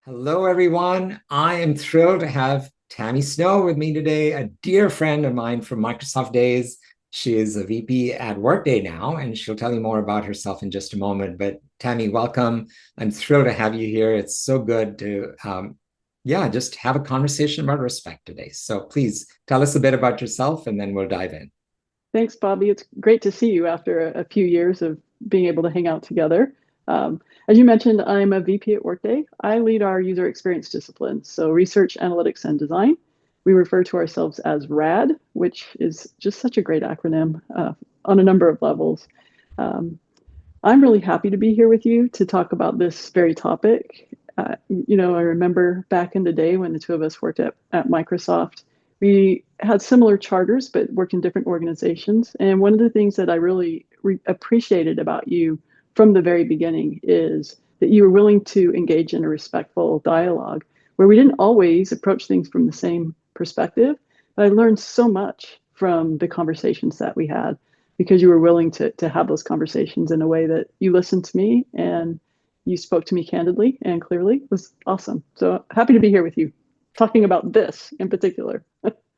Hello, everyone. I am thrilled to have Tammy Snow with me today, a dear friend of mine from Microsoft days. She is a VP at Workday now, and she'll tell you more about herself in just a moment. But Tammy, welcome. I'm thrilled to have you here. It's so good to, just have a conversation about respect today. So please tell us a bit about yourself, and then we'll dive in. Thanks, Bobby. It's great to see you after a few years of being able to hang out together. As you mentioned, I'm a VP at Workday. I lead our user experience disciplines, so research, analytics, and design. We refer to ourselves as RAD, which is just such a great acronym on a number of levels. Um, I'm really happy to be here with you to talk about this very topic. I remember back in the day when the two of us worked at Microsoft, we had similar charters, but worked in different organizations. And one of the things that I really appreciated about you from the very beginning is that you were willing to engage in a respectful dialogue where we didn't always approach things from the same perspective. But I learned so much from the conversations that we had because you were willing to have those conversations in a way that you listened to me and you spoke to me candidly and clearly. It was awesome. So happy to be here with you, talking about this in particular.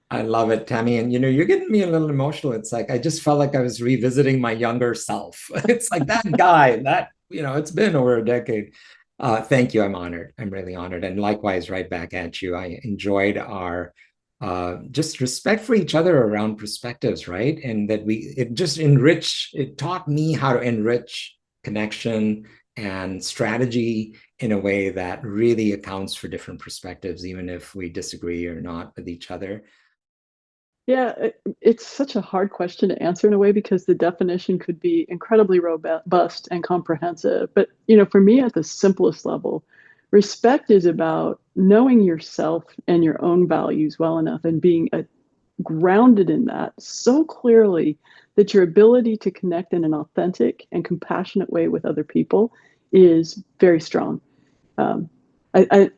I love it, Tammy. And you're getting me a little emotional. It's like I just felt like I was revisiting my younger self. It's like that guy, it's been over a decade. Thank you. I'm honored. I'm really honored. And likewise, right back at you. I enjoyed our just respect for each other around perspectives, right? And that it taught me how to enrich connection and strategy in a way that really accounts for different perspectives, even if we disagree or not with each other. Yeah, it's such a hard question to answer in a way because the definition could be incredibly robust and comprehensive. But, for me at the simplest level, respect is about knowing yourself and your own values well enough and being grounded in that so clearly that your ability to connect in an authentic and compassionate way with other people is very strong. Um,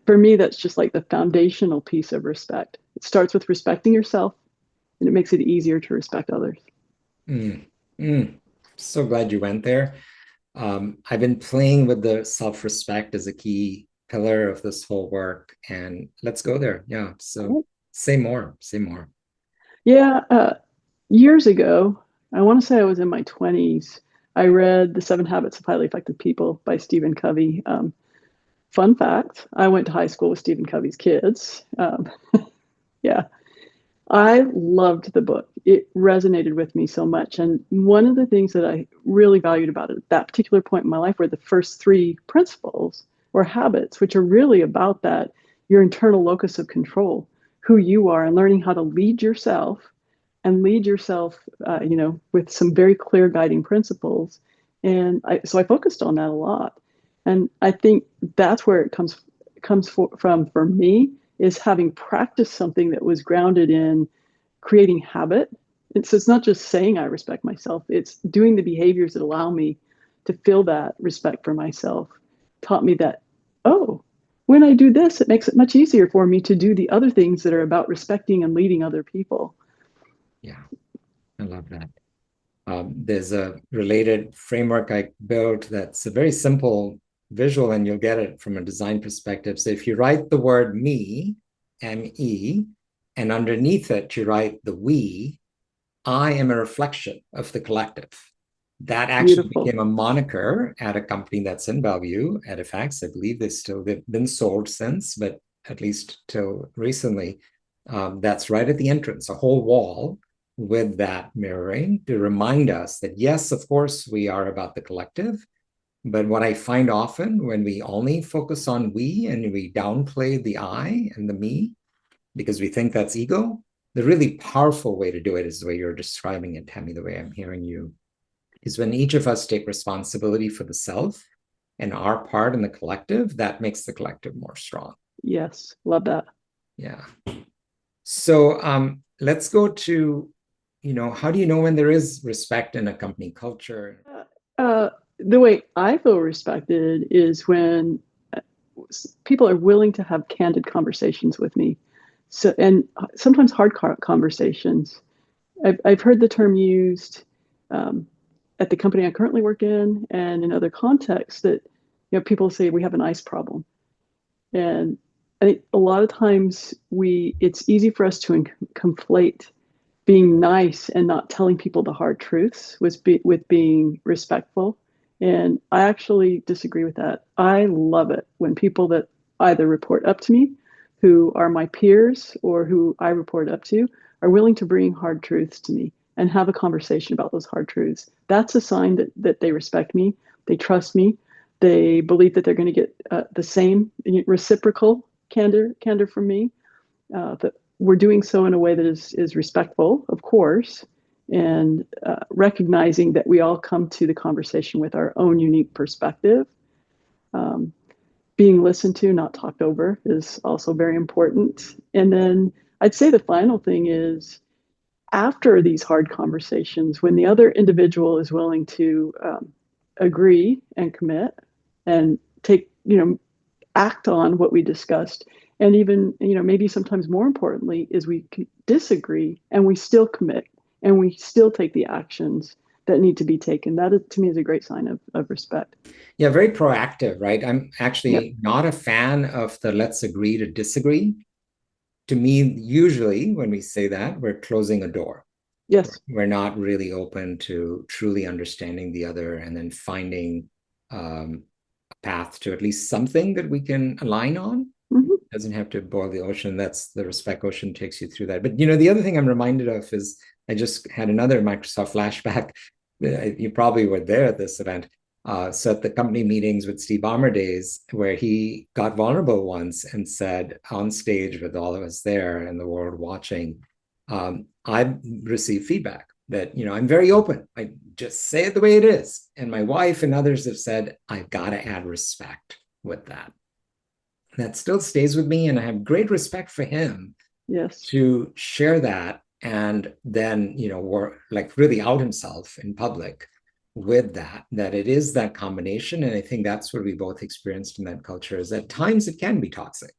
for me, that's just like the foundational piece of respect. It starts with respecting yourself and it makes it easier to respect others. Mm, So glad you went there. I've been playing with the self-respect as a key pillar of this whole work, and let's go there. Yeah. So say more, say more. Yeah, years ago, I want to say I was in my 20s. I read The Seven Habits of Highly Effective People by Stephen Covey. Fun fact, I went to high school with Stephen Covey's kids. Yeah, I loved the book. It resonated with me so much. And one of the things that I really valued about it at that particular point in my life were the first three principles or habits, which are really about that your internal locus of control, who you are, and learning how to lead yourself and lead yourself, with some very clear guiding principles. So I focused on that a lot. And I think that's where it from for me is having practiced something that was grounded in creating habit. And so it's not just saying I respect myself, it's doing the behaviors that allow me to feel that respect for myself. Taught me that, oh, when I do this, it makes it much easier for me to do the other things that are about respecting and leading other people. Yeah, I love that. There's a related framework I built that's a very simple visual, and you'll get it from a design perspective. So if you write the word me, M-E, and underneath it, you write the we, I am a reflection of the collective. That actually Beautiful. became a moniker at a company that's in Bellevue, Edifax. I believe they've been sold since, but at least till recently, that's right at the entrance, a whole wall with that mirroring to remind us that, yes, of course, we are about the collective. But what I find often when we only focus on we and we downplay the I and the me because we think that's ego, the really powerful way to do it is the way you're describing it, Tammy, the way I'm hearing you, is when each of us take responsibility for the self and our part in the collective, that makes the collective more strong. Yes, love that. Yeah. So let's go to, how do you know when there is respect in a company culture? The way I feel respected is when people are willing to have candid conversations with me. So, and sometimes hard conversations. I've heard the term used um, at the company I currently work in and in other contexts that people say we have an ice problem. And I think a lot of times it's easy for us to conflate being nice and not telling people the hard truths with being respectful. And I actually disagree with that. I love it when people that either report up to me, who are my peers or who I report up to, are willing to bring hard truths to me and have a conversation about those hard truths. That's a sign that they respect me, they trust me, they believe that they're going to get the same reciprocal candor from me. That we're doing so in a way that is respectful, of course, and recognizing that we all come to the conversation with our own unique perspective. Um, Being listened to, not talked over, is also very important. And then I'd say the final thing is after these hard conversations, when the other individual is willing to agree and commit and take, act on what we discussed, and even, maybe sometimes more importantly is we disagree and we still commit and we still take the actions that need to be taken. That is, to me, is a great sign of respect. Yeah, very proactive, right? I'm Yep. actually not a fan of the let's agree to disagree. To me, usually when we say that, we're closing a door. Yes. We're not really open to truly understanding the other and then finding a path to at least something that we can align on. Hmm. Doesn't have to boil the ocean. That's the respect ocean takes you through that. But the other thing I'm reminded of is I just had another Microsoft flashback. You probably were there at this event. So at the company meetings with Steve Ballmer days, where he got vulnerable once and said on stage with all of us there and the world watching, I've received feedback that I'm very open. I just say it the way it is. And my wife and others have said, I've got to add respect with that. That still stays with me, and I have great respect for him Yes. to share that and then or like really out himself in public with that it is that combination. And I think that's what we both experienced in that culture, is at times it can be toxic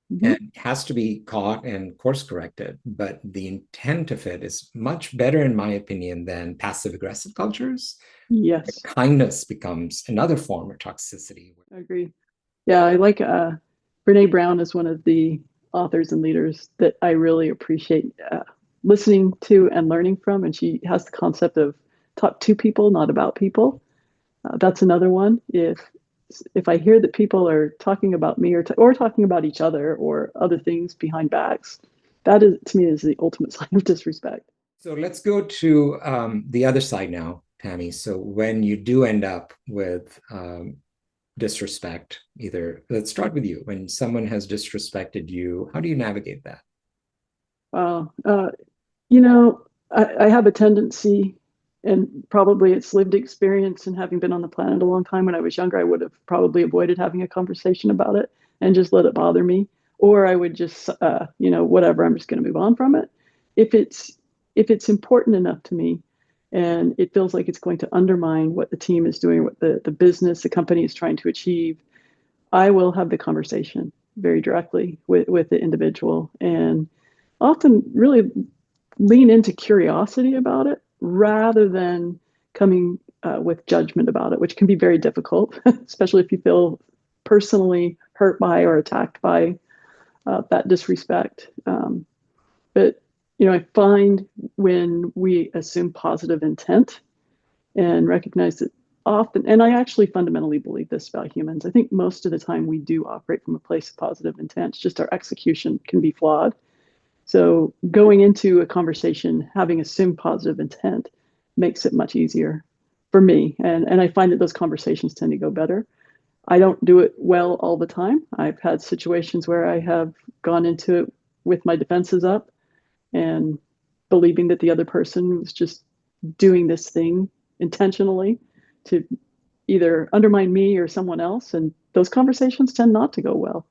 Hmm. and has to be caught and course corrected, but the intent of it is much better in my opinion than passive aggressive cultures. Yes. Kindness becomes another form of toxicity. I agree. Yeah, I like Brene Brown is one of the authors and leaders that I really appreciate listening to and learning from. And she has the concept of talk to people, not about people. That's another one. If I hear that people are talking about me or talking about each other or other things behind backs, that is to me is the ultimate sign of disrespect. So let's go to the other side now, Tammy. So when you do end up with disrespect, either let's start with you. When someone has disrespected you, how do you navigate that? Uh, uh, You know, I have a tendency, and probably it's lived experience and having been on the planet a long time. When I was younger, I would have probably avoided having a conversation about it and just let it bother me. Or I would just, whatever, I'm just going to move on from it. If it's if it's important enough to me and it feels like it's going to undermine what the team is doing, what the business, the company is trying to achieve, I will have the conversation very directly with the individual and often really lean into curiosity about it rather than coming with judgment about it, which can be very difficult, especially if you feel personally hurt by or attacked by that disrespect. But I find when we assume positive intent and recognize that often, and I actually fundamentally believe this about humans, I think most of the time we do operate from a place of positive intent. It's just our execution can be flawed. So going into a conversation, having assumed positive intent makes it much easier for me. And I find that those conversations tend to go better. I don't do it well all the time. I've had situations where I have gone into it with my defenses up and believing that the other person was just doing this thing intentionally to either undermine me or someone else. And those conversations tend not to go well.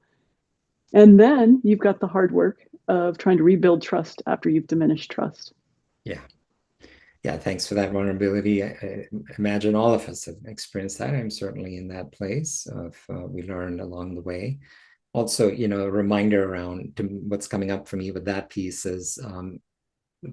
And then you've got the hard work of trying to rebuild trust after you've diminished trust. Yeah. Yeah, thanks for that vulnerability. I imagine all of us have experienced that. I'm certainly in that place of we learned along the way. Also, a reminder around what's coming up for me with that piece is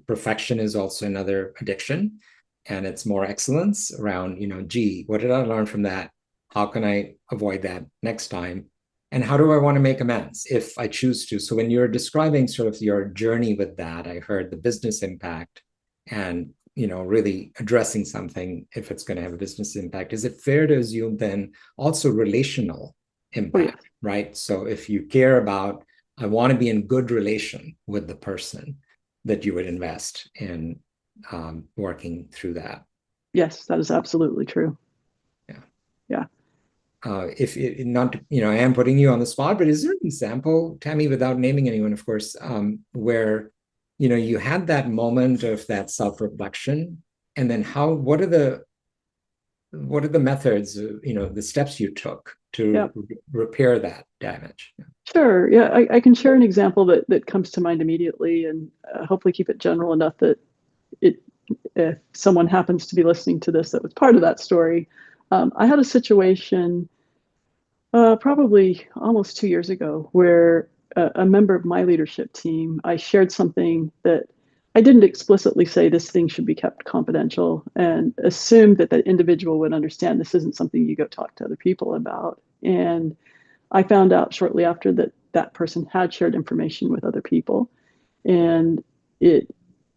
perfection is also another addiction, and it's more excellence around, gee, what did I learn from that? How can I avoid that next time? and how do I want to make amends if I choose to? So when you're describing sort of your journey with that, I heard the business impact and really addressing something if it's going to have a business impact. Is it fair to assume then also relational Oh, yes. impact, right? So if you care about, I want to be in good relation with the person, that you would invest in working through that. Yes, that is absolutely true. Yeah. Yeah. If it, not, I am putting you on the spot, but is there an example, Tammy, without naming anyone, of course, where, you had that moment of that self-reflection, and then what are the methods, the steps you took Yeah. to repair that damage? Sure. Yeah, I can share an example that comes to mind immediately, and hopefully keep it general enough that it, if someone happens to be listening to this that was part of that story. I had a situation probably almost 2 years ago where a member of my leadership team, I shared something that I didn't explicitly say this thing should be kept confidential, and assumed that that individual would understand this isn't something you go talk to other people about. And I found out shortly after that that person had shared information with other people, and it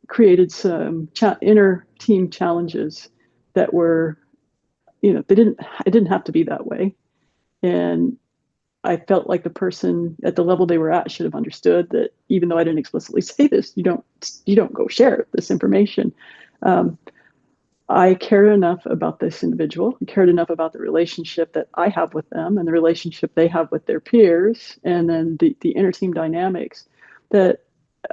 created some inner team challenges that were, it didn't have to be that way. And I felt like the person at the level they were at should have understood that even though I didn't explicitly say this, you don't go share this information. Um, I cared enough about this individual, I cared enough about the relationship that I have with them and the relationship they have with their peers, and then the inner team dynamics, that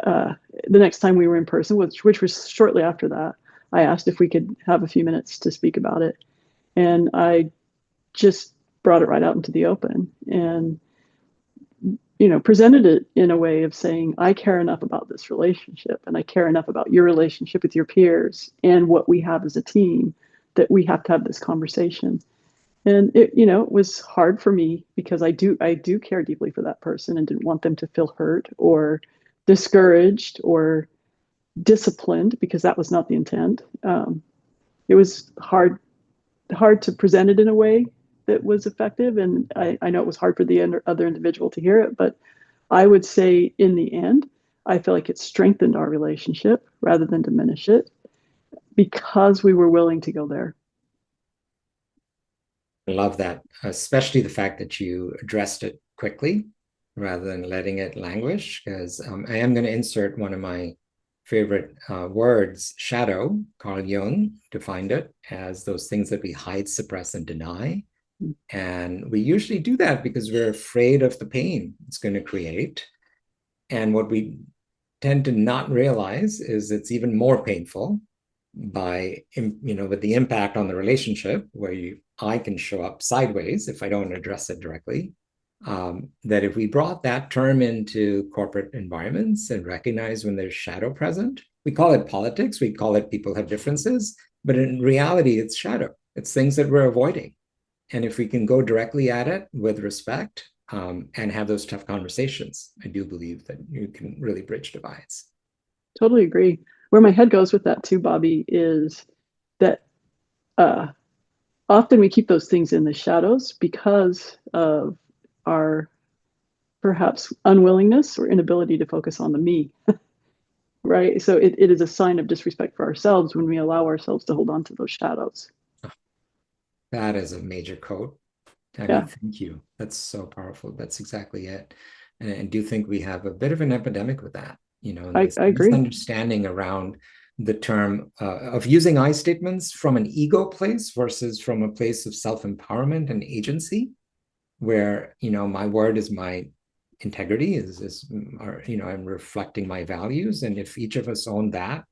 uh, the next time we were in person, which was shortly after that, I asked if we could have a few minutes to speak about it. And I just brought it right out into the open, and presented it in a way of saying, I care enough about this relationship, and I care enough about your relationship with your peers and what we have as a team, that we have to have this conversation. And it was hard for me because I do care deeply for that person and didn't want them to feel hurt or discouraged or disciplined, because that was not the intent. It was hard to present it in a way that was effective, and I know it was hard for the other individual to hear it, but I would say in the end, I feel like it strengthened our relationship rather than diminish it, because we were willing to go there. I love that, especially the fact that you addressed it quickly rather than letting it languish. Because I am going to insert one of my favorite words, shadow. Carl Jung defined it as those things that we hide, suppress, and deny. And we usually do that because we're afraid of the pain it's going to create. And what we tend to not realize is it's even more painful by, with the impact on the relationship, where I can show up sideways if I don't address it directly. That if we brought that term into corporate environments and recognize when there's shadow present, we call it politics, we call it people have differences, but in reality, it's shadow. It's things that we're avoiding. And if we can go directly at it with respect, and have those tough conversations, I do believe that you can really bridge divides. Totally agree. Where my head goes with that too, Bobby, is that uh, often we keep those things in the shadows because of our perhaps unwillingness or inability to focus on the me, right? So it is a sign of disrespect for ourselves when we allow ourselves to hold on to those shadows. That is a major quote. Tammy, Yeah, thank you. That's so powerful. That's exactly it. And I do think we have a bit of an epidemic with that, and this I agree. misunderstanding around the term of using I statements from an ego place versus from a place of self-empowerment and agency, where, my word is my integrity, I'm reflecting my values. And if each of us own that,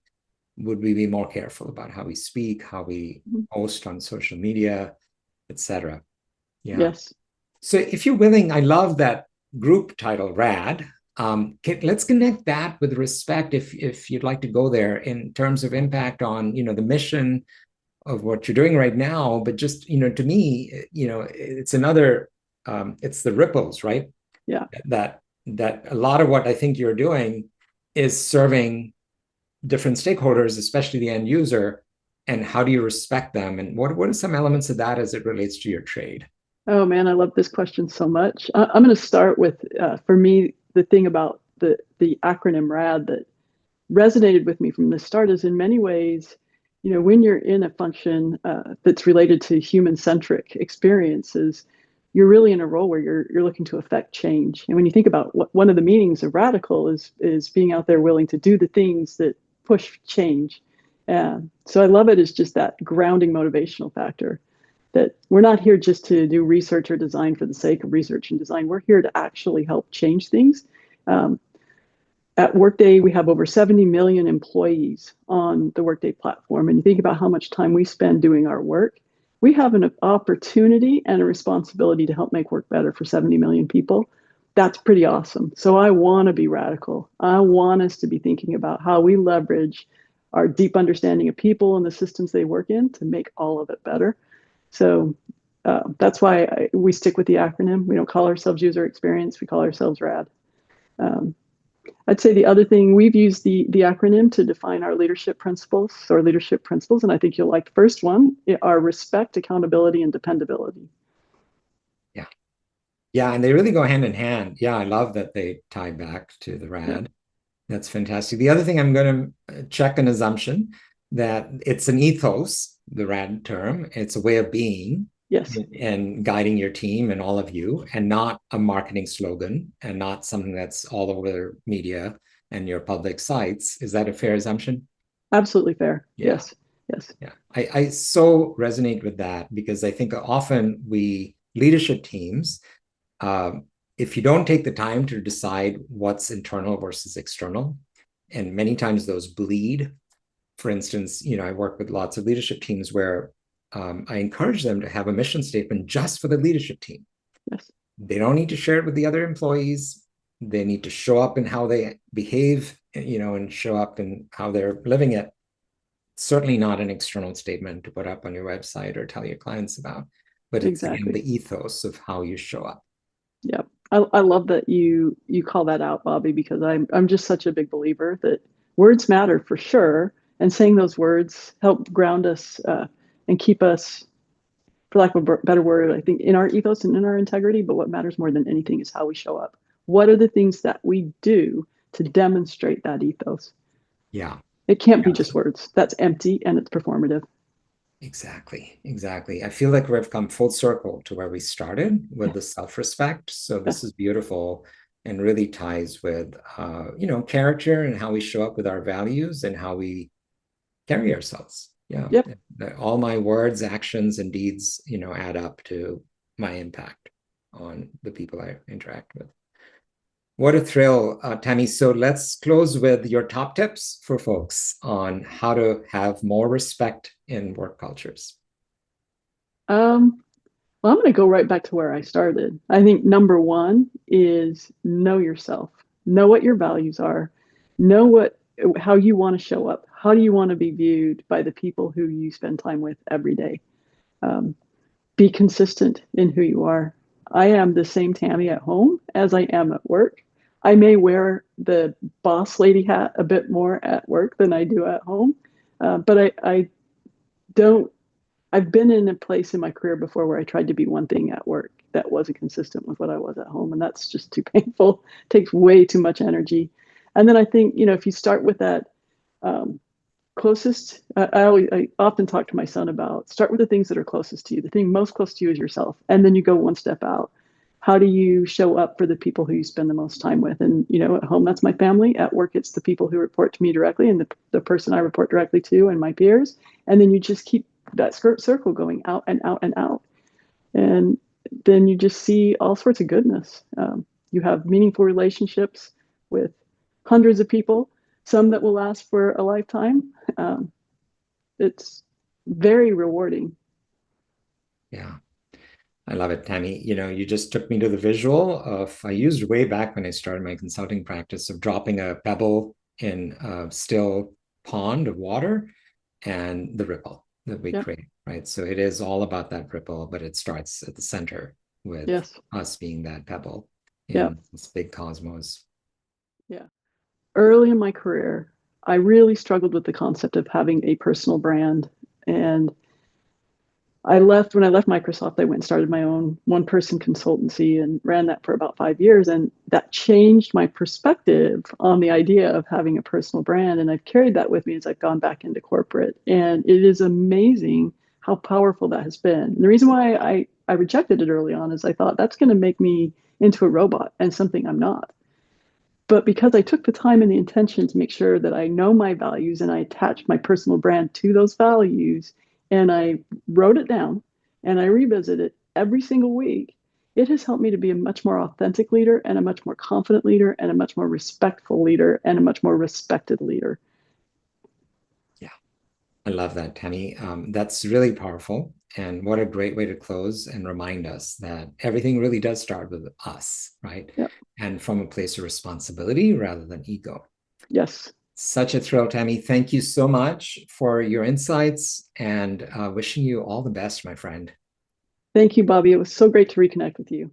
would we be more careful about how we speak, how we post on social media, etc.? Yeah. Yes. So if you're willing, I love that group title, RAD. Let's connect that with respect, if you'd like to go there, in terms of impact on, the mission of what you're doing right now. But just, to me, it's another, it's the ripples, right? Yeah. That a lot of what I think you're doing is serving different stakeholders, especially the end user. And how do you respect them? And what are some elements of that as it relates to your trade? Oh man, I love this question so much. I'm going to start with, for me, the thing about the acronym RAD that resonated with me from the start is in many ways, when you're in a function that's related to human-centric experiences, you're really in a role where you're looking to affect change. And when you think about what one of the meanings of radical is being out there willing to do the things that push change. So I love it as just that grounding motivational factor that we're not here just to do research or design for the sake of research and design. We're here to actually help change things. Um, at Workday, we have over 70 million employees on the Workday platform. And you think about how much time we spend doing our work, we have an opportunity and a responsibility to help make work better for 70 million people. That's pretty awesome. So I want to be radical. I want us to be thinking about how we leverage our deep understanding of people and the systems they work in to make all of it better. So that's why we stick with the acronym. We don't call ourselves user experience, we call ourselves RAD. Um, I'd say the other thing, we've used the acronym to define our leadership principles, and I think you'll like the first one, are respect, accountability, and dependability. Yeah. Yeah, and they really go hand in hand. Yeah, I love that they tie back to the Yep. RAD. That's fantastic. The other thing I'm going to check an assumption that it's an ethos, the RAD term. It's a way of being Yes, and guiding your team and all of you, and not a marketing slogan and not something that's all over the media and your public sites. Is that a fair assumption? absolutely fair. Yeah. Yes, yes, Yeah. I so resonate with that because I think often we leadership teams, um, if you don't take the time to decide what's internal versus external, and many times those bleed. For instance, I work with lots of leadership teams where I encourage them to have a mission statement just for the leadership team. yes, They don't need to share it with the other employees. They need to show up in how they behave, and show up in how they're living it. Certainly not an external statement to put up on your website or tell your clients about, but it's again exactly. the ethos of how you show up. Yep. I love that you call that out, Bobby, because I'm just such a big believer that words matter for sure, and saying those words help ground us and keep us, for lack of a better word, I think in our ethos and in our integrity. But what matters more than anything is how we show up. What are the things that we do to demonstrate that ethos? Yeah, It can't be just absolutely. words. That's empty and it's performative. Exactly, exactly. I feel like we've come full circle to where we started with the self-respect. So this Yes. is beautiful and really ties with character and how we show up with our values and how we carry ourselves. Yeah. Yep. All my words, actions, and deeds, add up to my impact on the people I interact with. What a thrill, Tammy. So let's close with your top tips for folks on how to have more respect in work cultures. Um, well, I'm going to go right back to where I started. I think number one is know yourself, know what your values are, know how you want to show up. How do you want to be viewed by the people who you spend time with every day? Um, be consistent in who you are. I am the same Tammy at home as I am at work. I may wear the boss lady hat a bit more at work than I do at home, but I don't. I've been in a place in my career before where I tried to be one thing at work that wasn't consistent with what I was at home, and that's just too painful. It takes way too much energy. And then I think if you start with that um, closest, I often talk to my son about start with the things that are closest to you. The thing most close to you is yourself, and then you go one step out. How do you show up for the people who you spend the most time with? And at home, that's my family. At work, it's the people who report to me directly and the person I report directly to and my peers. And then you just keep that circle going out and out and out. And then you just see all sorts of goodness. You have meaningful relationships with hundreds of people, some that will last for a lifetime. It's very rewarding. Yeah. I love it, Tammy. You just took me to the visual of I used way back when I started my consulting practice of dropping a pebble in a still pond of water and the ripple that we Yep. create, right? So it is all about that ripple, but it starts at the center with Yes. us being that pebble in Yep. this big cosmos. Yeah. Early in my career, I really struggled with the concept of having a personal brand. And When I left Microsoft, I went and started my own one person consultancy and ran that for about 5 years. And that changed my perspective on the idea of having a personal brand. And I've carried that with me as I've gone back into corporate. And it is amazing how powerful that has been. And the reason why I rejected it early on is I thought that's going to make me into a robot and something I'm not. But because I took the time and the intention to make sure that I know my values and I attached my personal brand to those values and I wrote it down and I revisit it every single week, it has helped me to be a much more authentic leader and a much more confident leader and a much more respectful leader and a much more respected leader. Yeah, I love that, Tammy. That's really powerful. And what a great way to close and remind us that everything really does start with us, right? Yep. And from a place of responsibility rather than ego. Yes. Such a thrill, Tammy. Thank you so much for your insights and wishing you all the best, my friend. Thank you, Bobby. It was so great to reconnect with you.